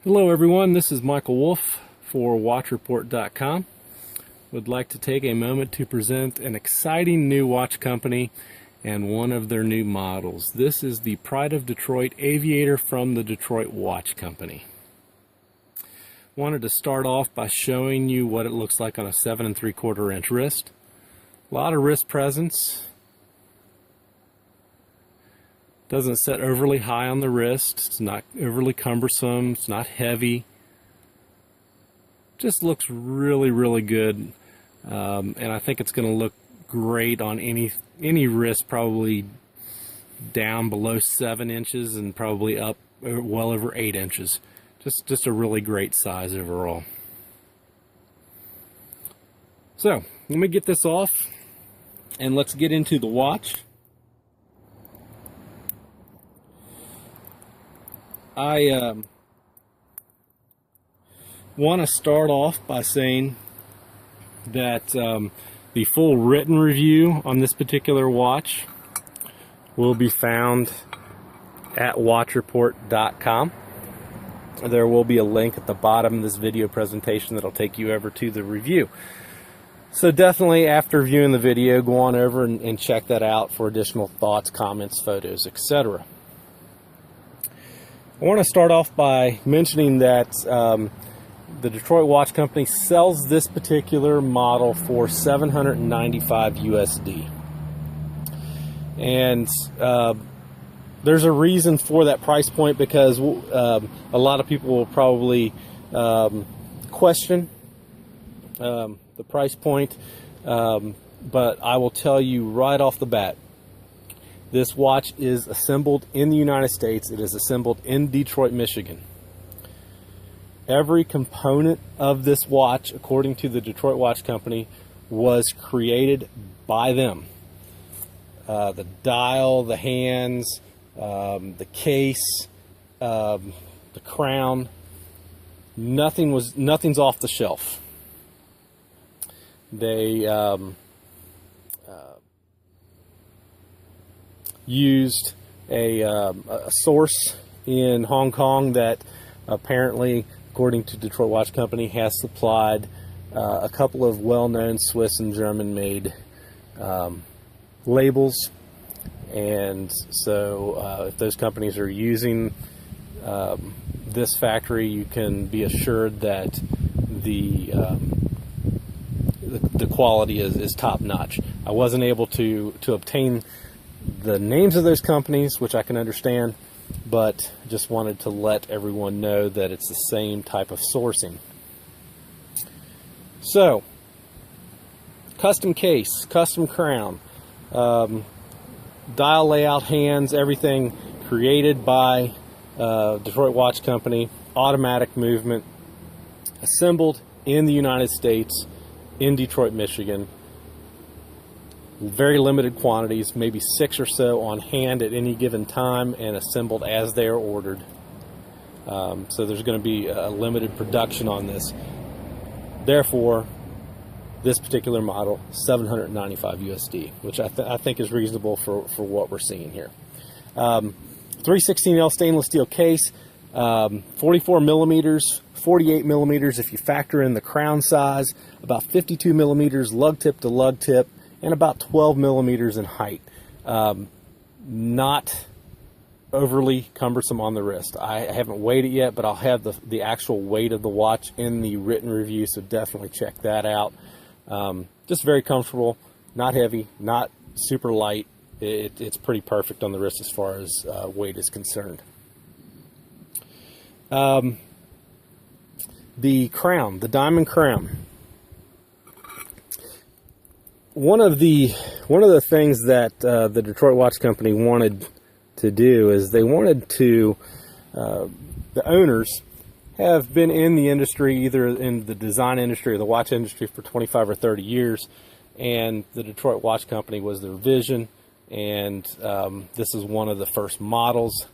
Hello everyone, this is Michael Wolf for WatchReport.com. Would like to take a moment to present an exciting new watch company and one of their new models. This is the Pride of Detroit Aviator from the Detroit Watch Company. Wanted to start off by showing you what it looks like on a 7 3/4 inch wrist. A lot of wrist presence. Doesn't set overly high on the wrist. It's not overly cumbersome. It's not heavy. Just looks really good. And I think it's going to look great on any wrist, probably down below 7 inches and probably up well over 8 inches. Just a really great size overall. So let me get this off and let's get into the watch. I want to start off by saying that the full written review on this particular watch will be found at WatchReport.com. There will be a link at the bottom of this video presentation that'll take you over to the review. So definitely after viewing the video, go on over and check that out for additional thoughts, comments, photos, etc. I want to start off by mentioning that the Detroit Watch Company sells this particular model for $795 USD. And there's a reason for that price point, because a lot of people will probably question the price point, but I will tell you right off the bat, this watch is assembled in the United States. It is assembled in Detroit, Michigan. Every component of this watch, according to the Detroit Watch Company, was created by them. The dial, the hands, the case, the crown, nothing's off the shelf. They used a source in Hong Kong that apparently, according to Detroit Watch Company, has supplied a couple of well-known Swiss and German-made labels. And so if those companies are using this factory, you can be assured that the quality is top-notch. I wasn't able to obtain the names of those companies, which I can understand, but just wanted to let everyone know that it's the same type of sourcing. So, custom case, custom crown, dial layout, hands, everything created by Detroit Watch Company, automatic movement, assembled in the United States, in Detroit, Michigan. Very limited quantities, maybe 6 or so on hand at any given time, and assembled as they are ordered. So there's going to be a limited production on this. Therefore, this particular model, $795 USD, which I think is reasonable for what we're seeing here. 316L stainless steel case, 44 millimeters, 48 millimeters if you factor in the crown size, about 52 millimeters lug tip to lug tip, and about 12 millimeters in height. Not overly cumbersome on the wrist. I haven't weighed it yet, but I'll have the actual weight of the watch in the written review, so definitely check that out. Just very comfortable, not heavy, not super light. It's pretty perfect on the wrist as far as weight is concerned. The crown, the diamond crown. One of the things that the Detroit Watch Company wanted to do is they wanted to, the owners have been in the industry, either in the design industry or the watch industry, for 25 or 30 years, and the Detroit Watch Company was their vision, and this is one of the first models.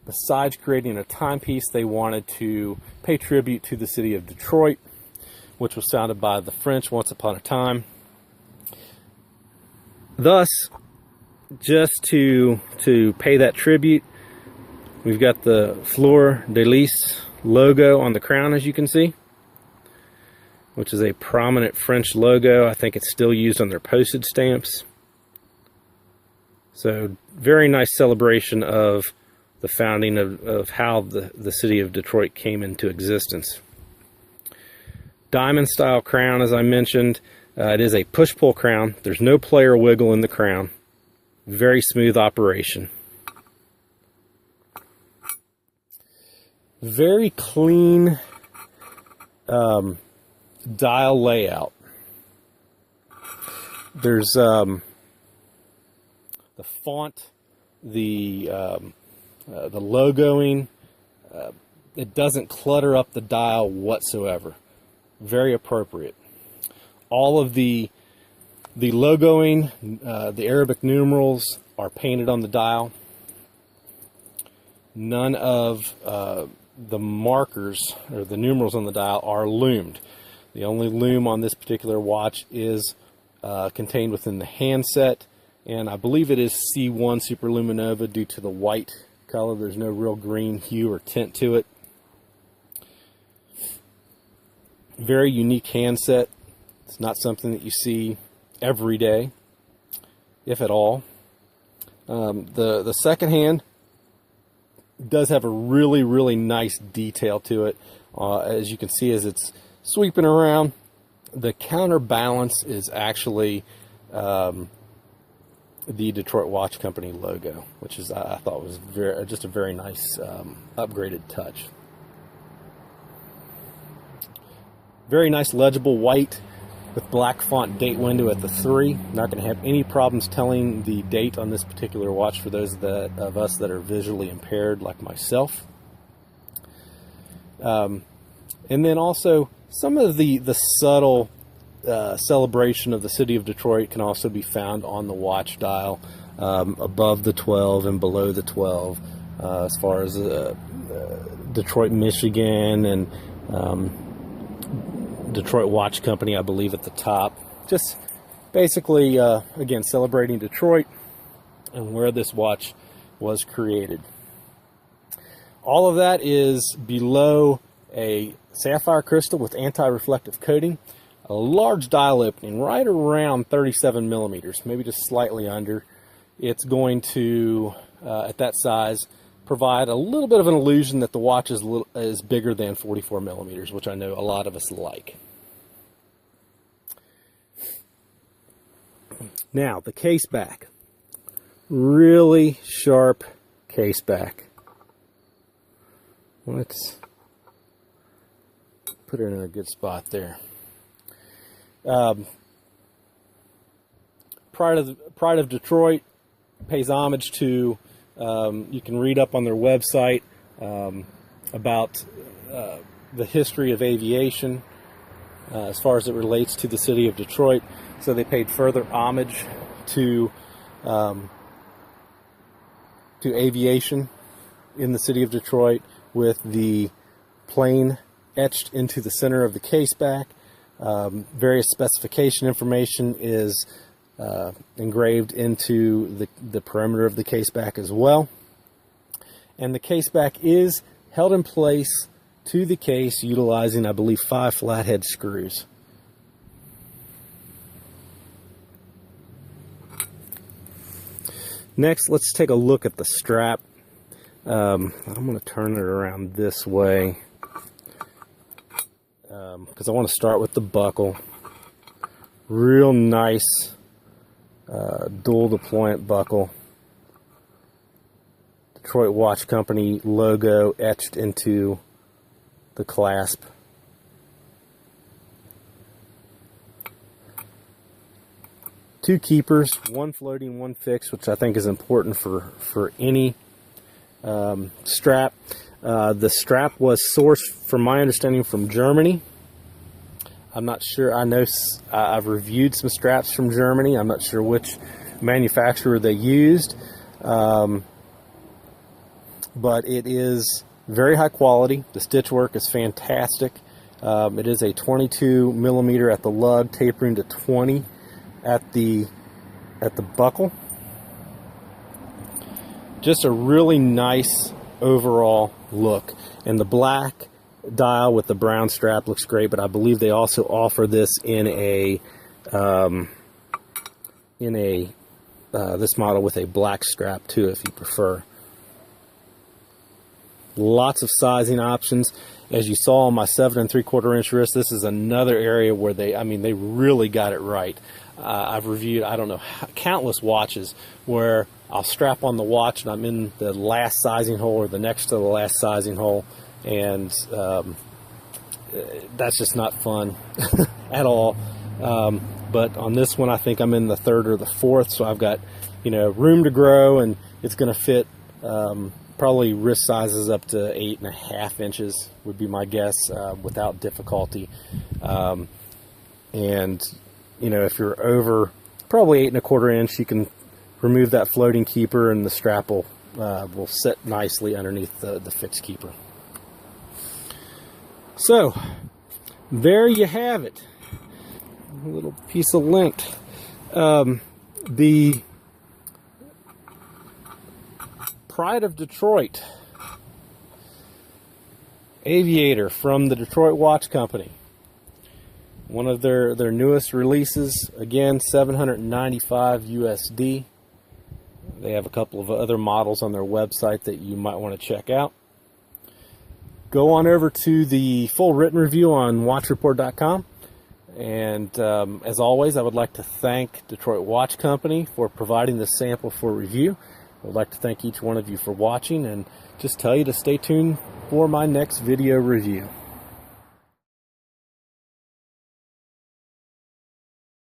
Besides creating a timepiece, they wanted to pay tribute to the city of Detroit, which was founded by the French once upon a time. Thus, just to pay that tribute, we've got the fleur de lis logo on the crown, as you can see, which is a prominent French logo. I think it's still used on their postage stamps. So very nice celebration of the founding of how the city of Detroit came into existence. Diamond style crown, as I mentioned. It is a push-pull crown. There's no play or wiggle in the crown. Very smooth operation. Very clean dial layout. There's the font, the logoing. It doesn't clutter up the dial whatsoever. Very appropriate. All of the logoing, the Arabic numerals are painted on the dial. None of the markers or the numerals on the dial are loomed. The only loom on this particular watch is contained within the handset, and I believe it is C1 Superluminova due to the white color. There's no real green hue or tint to it. Very unique handset. It's not something that you see every day, if at all. The second hand does have a really nice detail to it. As you can see, as it's sweeping around, the counterbalance is actually the Detroit Watch Company logo, which is, I thought was just a very nice upgraded touch. Very nice legible white with black font date window at the 3. Not going to have any problems telling the date on this particular watch for those of us that are visually impaired like myself. And then also some of the subtle celebration of the city of Detroit can also be found on the watch dial, above the 12 and below the 12, as far as Detroit, Michigan, and Detroit Watch Company, I believe, at the top. Just basically, again, celebrating Detroit and where this watch was created. All of that is below a sapphire crystal with anti-reflective coating, a large dial opening right around 37 millimeters, maybe just slightly under. It's going to, at that size, provide a little bit of an illusion that the watch is bigger than 44 millimeters, which I know a lot of us like. Now, the Caseback. Really sharp Caseback. Let's put it in a good spot there. Pride of Detroit pays homage to, you can read up on their website about the history of aviation as far as it relates to the city of Detroit. So they paid further homage to aviation in the city of Detroit with the plane etched into the center of the Caseback. Various specification information is engraved into the perimeter of the Caseback as well. And the Caseback is held in place to the case utilizing, I believe, 5 flathead screws. Next, let's take a look at the strap. I'm going to turn it around this way because I want to start with the buckle. Real nice dual deployment buckle. Detroit Watch Company logo etched into the clasp. Two keepers, one floating, one fixed, which I think is important for any strap. The strap was sourced, from my understanding, from Germany. I'm not sure. I know I've reviewed some straps from Germany. I'm not sure which manufacturer they used, but it is very high quality. The stitch work is fantastic. It is a 22 millimeter at the lug, tapering to 20 at the buckle. Just a really nice overall look, and the black dial with the brown strap looks great, but I believe they also offer this in a this model with a black strap too, if you prefer. Lots of sizing options. As you saw on my 7 3/4 inch wrist, this is another area where they really got it right. I've reviewed, I don't know, countless watches where I'll strap on the watch and I'm in the last sizing hole or the next to the last sizing hole, and that's just not fun at all. But on this one, I think I'm in the 3rd or the 4th, so I've got, you know, room to grow, and it's going to fit probably wrist sizes up to 8.5 inches would be my guess, without difficulty. And you know, if you're over probably 8 1/4 inch, you can remove that floating keeper, and the strap will sit nicely underneath the fixed keeper. So there you have it, a little piece of lint. The pride of Detroit, Aviator from the Detroit Watch Company. One of their newest releases, again, $795 USD. They have a couple of other models on their website that you might want to check out. Go on over to the full written review on watchreport.com. And as always, I would like to thank Detroit Watch Company for providing this sample for review. I would like to thank each one of you for watching, and just tell you to stay tuned for my next video review.